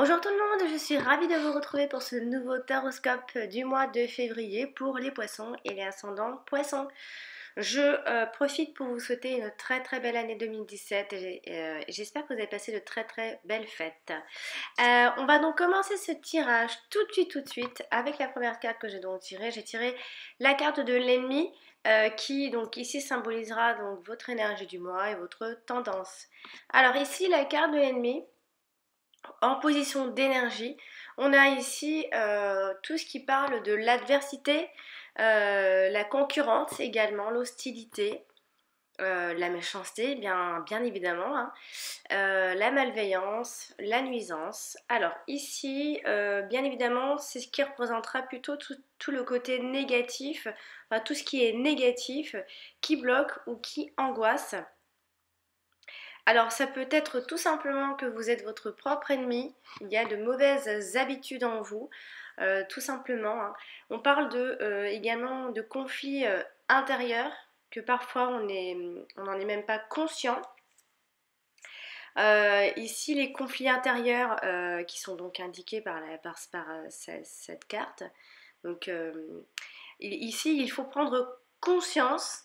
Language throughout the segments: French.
Bonjour tout le monde, je suis ravie de vous retrouver pour ce nouveau taroscope du mois de février pour les poissons et les ascendants poissons. Je profite pour vous souhaiter une très très belle année 2017 et j'espère que vous avez passé de très très belles fêtes. On va donc commencer ce tirage tout de suite avec la première carte que j'ai donc tirée. J'ai tiré la carte de l'ennemi qui donc ici symbolisera donc votre énergie du mois et votre tendance. Alors ici la carte de l'ennemi en position d'énergie, on a ici tout ce qui parle de l'adversité, la concurrence également, l'hostilité, la méchanceté, bien évidemment, hein, la malveillance, la nuisance. Alors ici, bien évidemment, c'est ce qui représentera plutôt tout le côté négatif, enfin, tout ce qui est négatif, qui bloque ou qui angoisse. Alors ça peut être tout simplement que vous êtes votre propre ennemi, il y a de mauvaises habitudes en vous, tout simplement, hein. On parle également de conflits intérieurs, que parfois on n'en est même pas conscient. Ici les conflits intérieurs qui sont donc indiqués par cette carte. Donc ici il faut prendre conscience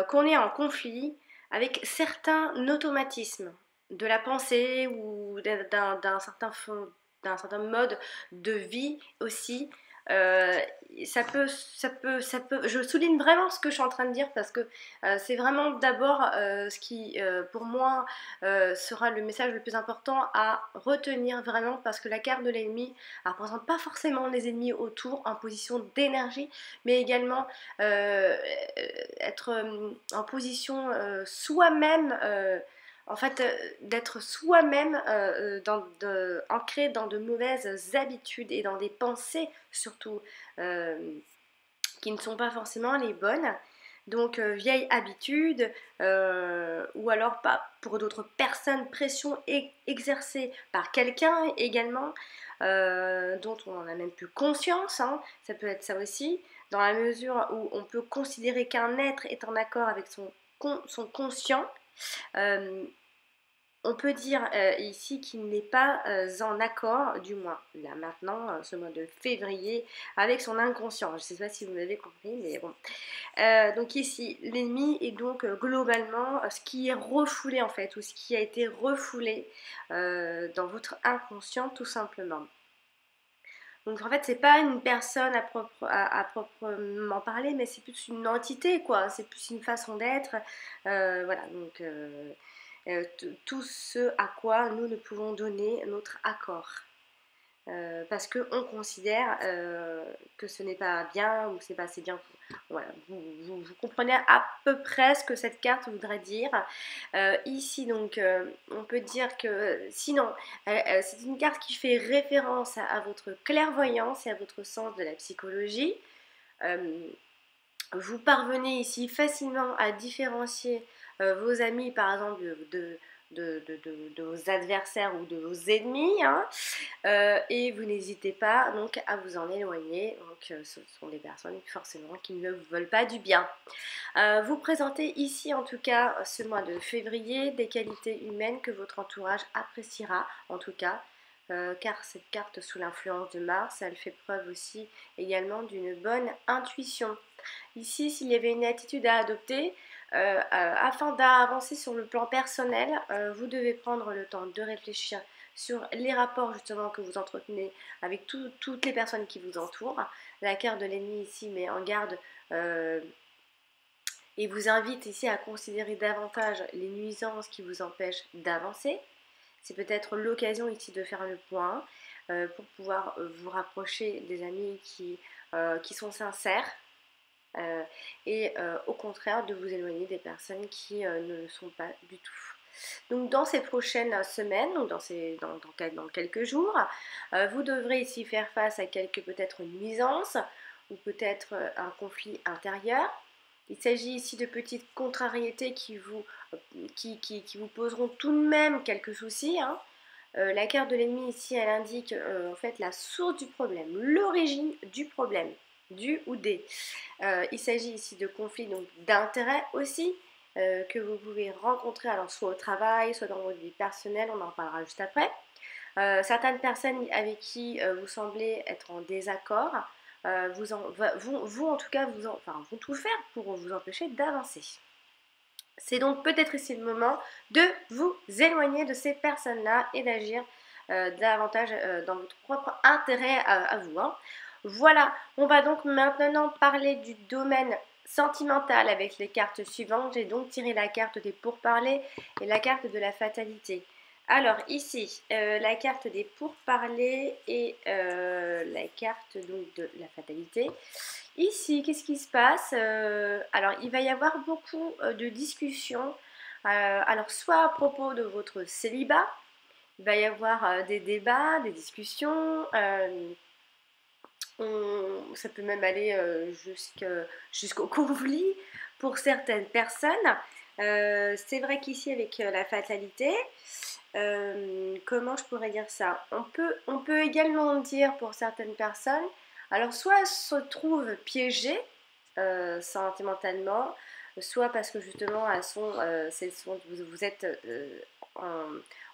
qu'on est en conflit avec certains automatismes de la pensée ou d'un certain mode de vie aussi. Euh, je souligne vraiment ce que je suis en train de dire parce que c'est vraiment d'abord ce qui, pour moi, sera le message le plus important à retenir vraiment parce que la carte de l'ennemi ne représente pas forcément les ennemis autour en position d'énergie, mais également être en position soi-même, en fait, d'être soi-même ancré dans de mauvaises habitudes et dans des pensées surtout euh, qui ne sont pas forcément les bonnes. Donc vieille habitude ou alors pas pour d'autres personnes, pression exercée par quelqu'un également dont on n'en a même plus conscience, hein. Ça peut être ça aussi, dans la mesure où on peut considérer qu'un être est en accord avec son conscient. Euh, on peut dire ici qu'il n'est pas en accord, du moins là maintenant, ce mois de février, avec son inconscient. Je ne sais pas si vous m'avez compris, mais bon. Donc ici, l'ennemi est donc globalement ce qui est refoulé en fait, ou ce qui a été refoulé dans votre inconscient tout simplement. Donc en fait, c'est pas une personne à proprement parler, mais c'est plus une entité, quoi. C'est plus une façon d'être. Voilà, donc tout ce à quoi nous ne pouvons donner notre accord. Parce qu'on considère que ce n'est pas bien ou que c'est pas assez bien. Voilà, vous comprenez à peu près ce que cette carte voudrait dire. Ici, donc, on peut dire que sinon, c'est une carte qui fait référence à votre clairvoyance et à votre sens de la psychologie. Euh, vous parvenez ici facilement à différencier vos amis, par exemple, de vos adversaires ou de vos ennemis, hein, et vous n'hésitez pas donc à vous en éloigner. Donc ce sont des personnes forcément qui ne vous veulent pas du bien. Vous présentez ici en tout cas ce mois de février des qualités humaines que votre entourage appréciera en tout cas. Car cette carte sous l'influence de Mars, elle fait preuve aussi également d'une bonne intuition. Ici, s'il y avait une attitude à adopter, afin d'avancer sur le plan personnel, vous devez prendre le temps de réfléchir sur les rapports justement que vous entretenez avec toutes les personnes qui vous entourent. La carte de l'ennemi ici met en garde et vous invite ici à considérer davantage les nuisances qui vous empêchent d'avancer. C'est peut-être l'occasion ici de faire le point pour pouvoir vous rapprocher des amis qui sont sincères euh, et au contraire de vous éloigner des personnes qui ne le sont pas du tout. Donc dans ces prochaines semaines, ou dans quelques jours, vous devrez ici faire face à quelques peut-être nuisances ou peut-être un conflit intérieur. Il s'agit ici de petites contrariétés qui vous poseront tout de même quelques soucis, hein. La carte de l'ennemi ici, elle indique en fait la source du problème, l'origine du problème, du ou des. Il s'agit ici de conflits donc d'intérêts aussi que vous pouvez rencontrer alors soit au travail, soit dans votre vie personnelle, on en parlera juste après. Certaines personnes avec qui vous semblez être en désaccord, vous en tout cas, vont tout faire pour vous empêcher d'avancer. C'est donc peut-être ici le moment de vous éloigner de ces personnes-là et d'agir davantage dans votre propre intérêt à vous. Hein. Voilà, on va donc maintenant parler du domaine sentimental avec les cartes suivantes. J'ai donc tiré la carte des pourparlers et la carte de la fatalité. Alors ici, la carte des pourparlers et la carte donc, de la fatalité. Ici, qu'est-ce qui se passe? Alors, il va y avoir beaucoup de discussions. Alors, soit à propos de votre célibat, il va y avoir des débats, des discussions. Ça peut même aller jusqu'au conflit pour certaines personnes. C'est vrai qu'ici, avec la fatalité, comment je pourrais dire ça? On peut également dire pour certaines personnes, alors soit elles se trouvent piégées sentimentalement, soit parce que justement vous êtes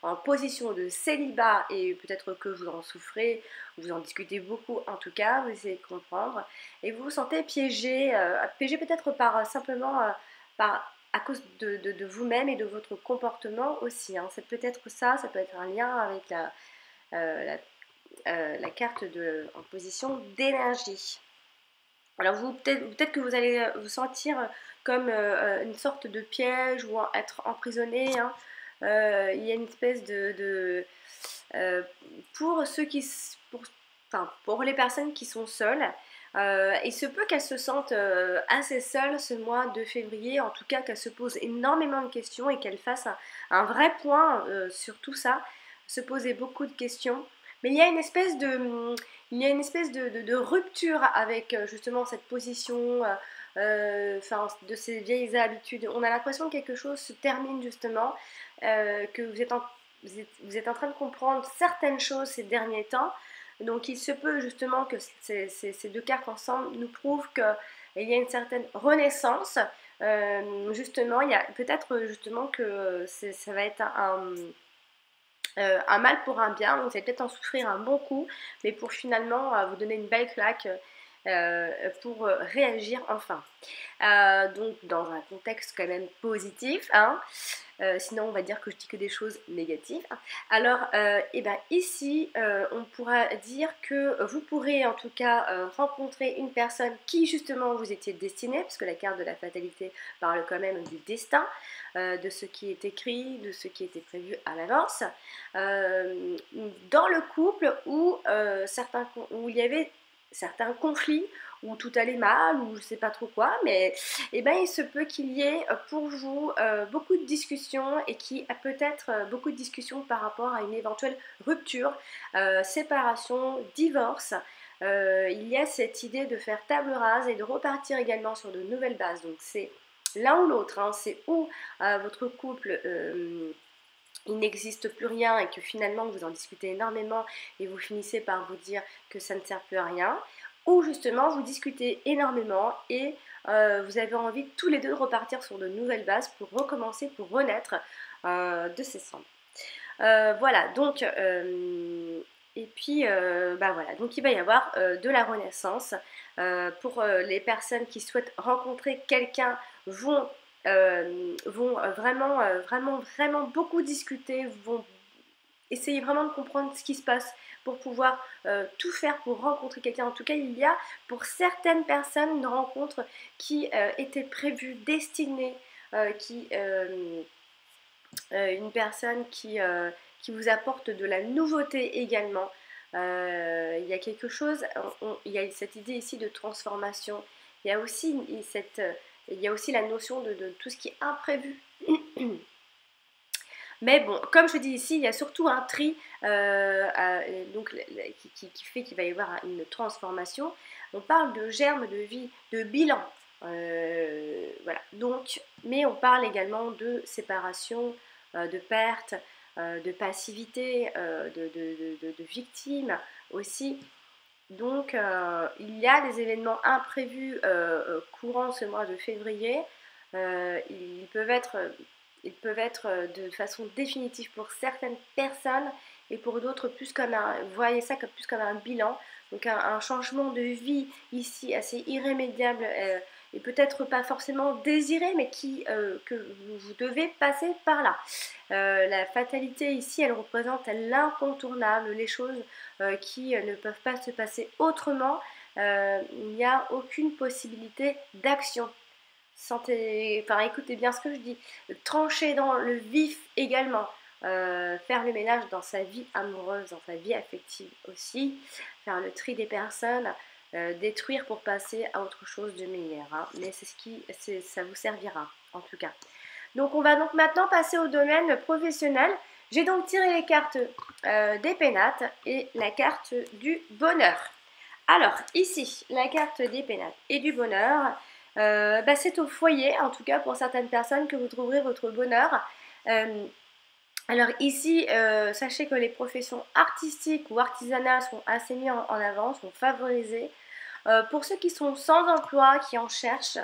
en position de célibat et peut-être que vous en souffrez, vous en discutez beaucoup en tout cas, vous essayez de comprendre, et vous vous sentez piégé, piégé peut-être par simplement par à cause de vous-même et de votre comportement aussi. Hein. C'est peut-être ça, ça peut être un lien avec la, la carte en position d'énergie. Alors peut-être que vous allez vous sentir comme une sorte de piège ou être emprisonné. Hein. Il y a une espèce euh, pour ceux qui pour les personnes qui sont seules, il se peut qu'elles se sentent assez seules ce mois de février, en tout cas qu'elles se posent énormément de questions et qu'elles fassent un vrai point sur tout ça, se poser beaucoup de questions. Mais il y a une espèce de rupture avec justement cette position, de ces vieilles habitudes. On a l'impression que quelque chose se termine justement, que vous êtes en train de comprendre certaines choses ces derniers temps. Donc il se peut justement que ces deux cartes ensemble nous prouvent qu'il y a une certaine renaissance. Justement, il y a peut-être justement que ça va être un mal pour un bien, donc vous allez peut-être en souffrir un bon coup, mais pour finalement vous donner une belle claque pour réagir enfin. Donc dans un contexte quand même positif, hein. Sinon on va dire que je dis que des choses négatives. Alors et ben ici on pourra dire que vous pourrez en tout cas rencontrer une personne qui justement vous étiez destiné, parce que la carte de la fatalité parle quand même du destin, de ce qui est écrit, de ce qui était prévu à l'avance, dans le couple où il y avait certains conflits, où tout allait mal, ou je sais pas trop quoi, mais eh ben, il se peut qu'il y ait pour vous beaucoup de discussions et qui a peut-être beaucoup de discussions par rapport à une éventuelle rupture, séparation, divorce. Il y a cette idée de faire table rase et de repartir également sur de nouvelles bases. Donc c'est l'un ou l'autre, hein, c'est où votre couple il n'existe plus rien et que finalement vous en discutez énormément et vous finissez par vous dire que ça ne sert plus à rien, ou justement vous discutez énormément et vous avez envie tous les deux de repartir sur de nouvelles bases pour recommencer, pour renaître de ces cendres. Voilà, donc et puis bah voilà, donc il va y avoir de la renaissance. Pour les personnes qui souhaitent rencontrer quelqu'un vont vraiment beaucoup discuter, vont essayer vraiment de comprendre ce qui se passe pour pouvoir tout faire pour rencontrer quelqu'un. En tout cas, il y a pour certaines personnes une rencontre qui était prévue, destinée, une personne qui vous apporte de la nouveauté également. Il y a quelque chose, il y a cette idée ici de transformation. Il y a aussi, il y a aussi la notion de tout ce qui est imprévu. Mais bon, comme je dis ici, il y a surtout un tri donc, qui fait qu'il va y avoir une transformation. On parle de germe de vie, de bilan. Voilà. Donc, mais on parle également de séparation, de perte, de passivité, de victimes aussi. Donc, il y a des événements imprévus courant ce mois de février. Ils peuvent être de façon définitive pour certaines personnes et pour d'autres plus comme un, voyez ça comme plus comme un bilan, donc un changement de vie ici assez irrémédiable et peut-être pas forcément désiré, mais que vous devez passer par là. La fatalité ici, elle représente l'incontournable, les choses qui ne peuvent pas se passer autrement. Il n'y a aucune possibilité d'action. Écoutez bien ce que je dis. Trancher dans le vif également. Faire le ménage dans sa vie amoureuse, dans sa vie affective aussi. Faire le tri des personnes. Détruire pour passer à autre chose de meilleur. Hein. Mais ça vous servira en tout cas. Donc on va donc maintenant passer au domaine professionnel. J'ai donc tiré les cartes des pénates et la carte du bonheur. Alors ici, la carte des pénates et du bonheur, c'est au foyer, en tout cas pour certaines personnes, que vous trouverez votre bonheur. Alors ici, sachez que les professions artistiques ou artisanales sont assez mises en avant, sont favorisées. Pour ceux qui sont sans emploi, qui en cherchent,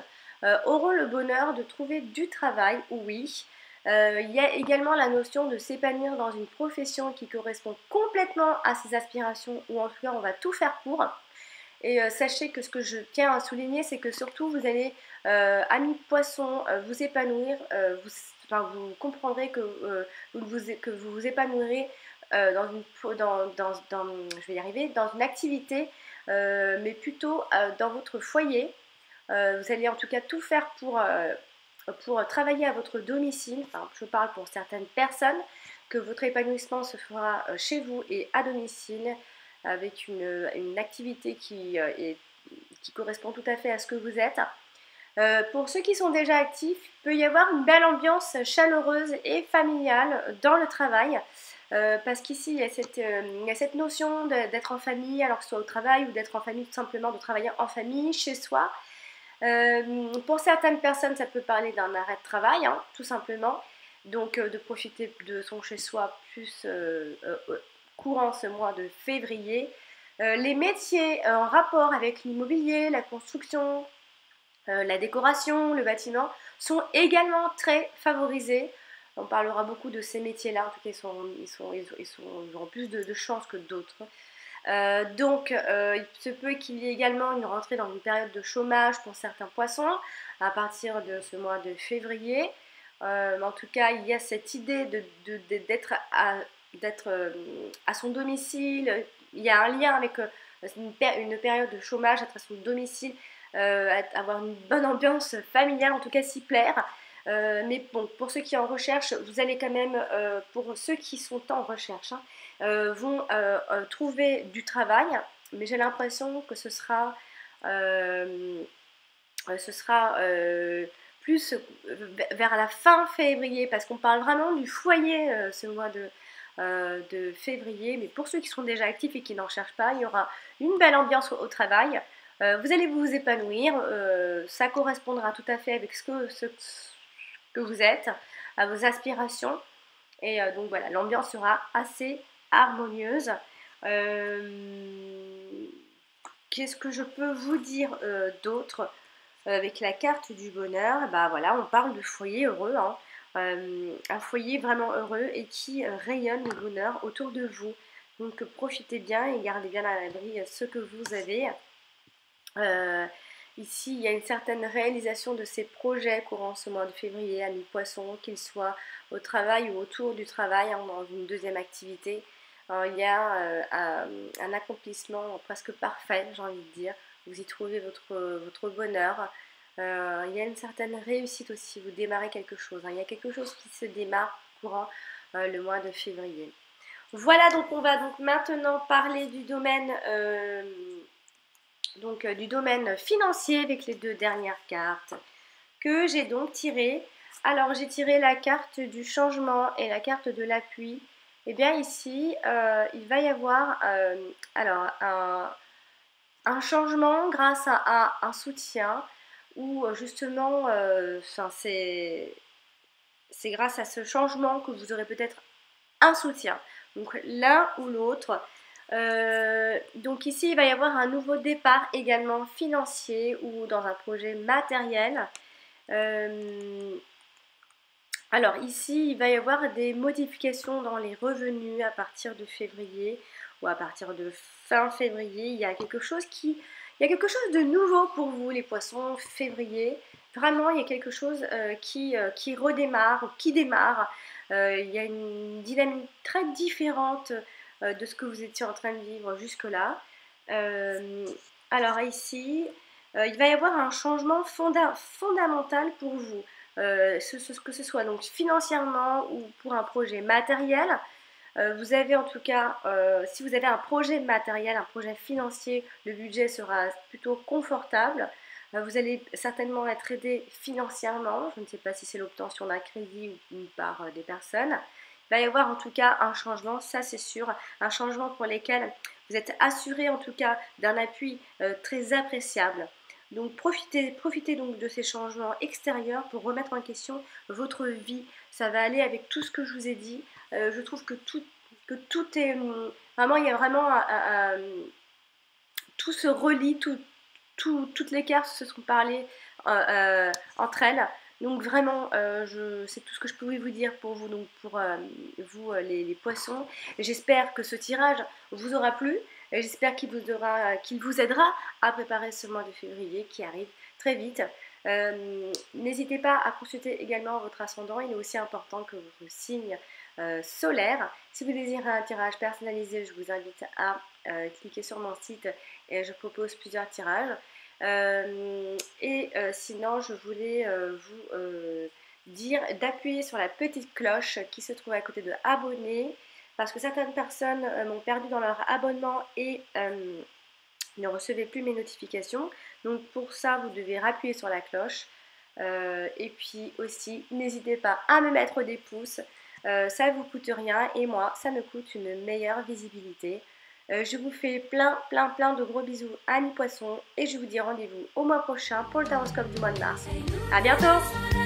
auront le bonheur de trouver du travail, oui. Il y a également la notion de s'épanouir dans une profession qui correspond complètement à ses aspirations, ou en tout cas on va tout faire pour. Et sachez que ce que je tiens à souligner, c'est que surtout vous allez, amis poissons, vous épanouir, vous comprendrez que, vous vous épanouirez je vais y arriver, dans une activité, mais plutôt dans votre foyer. Vous allez en tout cas tout faire pour travailler à votre domicile. Enfin, je parle pour certaines personnes, que votre épanouissement se fera chez vous et à domicile, avec une activité qui correspond tout à fait à ce que vous êtes. Pour ceux qui sont déjà actifs, il peut y avoir une belle ambiance chaleureuse et familiale dans le travail. Parce qu'ici, il y a cette notion d'être en famille, alors que ce soit au travail ou d'être en famille, tout simplement de travailler en famille, chez soi. Pour certaines personnes, ça peut parler d'un arrêt de travail, hein, tout simplement. Donc de profiter de son chez-soi plus courant ce mois de février. Les métiers en rapport avec l'immobilier, la construction, la décoration, le bâtiment sont également très favorisés. On parlera beaucoup de ces métiers-là, en tout cas ils auront plus de chances que d'autres. Il se peut qu'il y ait également une rentrée dans une période de chômage pour certains poissons à partir de ce mois de février. En tout cas, il y a cette idée d'être à son domicile. Il y a un lien avec une période de chômage, être à son domicile, avoir une bonne ambiance familiale, en tout cas s'y plaire. Mais bon, pour ceux qui en recherchent, vous allez quand même, pour ceux qui sont en recherche, hein, vont trouver du travail, mais j'ai l'impression que ce sera plus vers la fin février, parce qu'on parle vraiment du foyer ce mois de février. Mais pour ceux qui sont déjà actifs et qui n'en cherchent pas, il y aura une belle ambiance au travail. Vous allez vous épanouir, ça correspondra tout à fait avec ce que vous êtes, à vos aspirations. Et donc voilà, l'ambiance sera assez harmonieuse. Qu'est-ce que je peux vous dire d'autre avec la carte du bonheur? Bah voilà, on parle de foyer heureux, hein. Un foyer vraiment heureux et qui rayonne le bonheur autour de vous. Donc profitez bien et gardez bien à l'abri ce que vous avez. Ici, il y a une certaine réalisation de ces projets courant ce mois de février, amis poissons, qu'ils soient au travail ou autour du travail, hein, dans une deuxième activité. Il y a un accomplissement presque parfait, j'ai envie de dire. Vous y trouvez votre bonheur. Il y a une certaine réussite aussi, vous démarrez quelque chose, hein. Il y a quelque chose qui se démarre courant le mois de février. Voilà, donc on va donc maintenant parler du domaine du domaine financier avec les deux dernières cartes que j'ai donc tirées. Alors j'ai tiré la carte du changement et la carte de l'appui. Et bien ici, il va y avoir un changement grâce à un soutien où justement, c'est grâce à ce changement que vous aurez peut-être un soutien. Donc l'un ou l'autre. Donc ici, il va y avoir un nouveau départ également financier ou dans un projet matériel. Alors ici, il va y avoir des modifications dans les revenus à partir de février ou à partir de fin février. Il y a quelque chose de nouveau pour vous, les poissons, février. Vraiment, il y a quelque chose qui redémarre ou qui démarre. Il y a une dynamique très différente de ce que vous étiez en train de vivre jusque-là. Euh, alors ici, il va y avoir un changement fondamental pour vous. Que ce soit donc financièrement ou pour un projet matériel. Vous avez en tout cas, si vous avez un projet matériel, un projet financier, le budget sera plutôt confortable. Vous allez certainement être aidé financièrement. Je ne sais pas si c'est l'obtention d'un crédit ou par des personnes. Il va y avoir en tout cas un changement, ça c'est sûr, un changement pour lequel vous êtes assuré en tout cas d'un appui très appréciable. Donc profitez donc de ces changements extérieurs pour remettre en question votre vie. Ça va aller avec tout ce que je vous ai dit. Je trouve que tout est vraiment, il y a vraiment tout se relie, toutes les cartes se sont parlées entre elles. Donc vraiment, c'est tout ce que je pouvais vous dire pour vous, donc pour vous les poissons. J'espère que ce tirage vous aura plu. J'espère qu'il vous aidera à préparer ce mois de février qui arrive très vite. N'hésitez pas à consulter également votre ascendant. Il est aussi important que votre signe solaire. Si vous désirez un tirage personnalisé, je vous invite à cliquer sur mon site et je propose plusieurs tirages. Sinon, je voulais vous dire d'appuyer sur la petite cloche qui se trouve à côté de abonner parce que certaines personnes m'ont perdu dans leur abonnement et ne recevaient plus mes notifications. Donc pour ça, vous devez appuyer sur la cloche. Et puis aussi, n'hésitez pas à me mettre des pouces. Ça ne vous coûte rien et moi, ça me coûte une meilleure visibilité. Je vous fais plein de gros bisous à mi-poisson et je vous dis rendez-vous au mois prochain pour le Taroscope du mois de mars. À bientôt!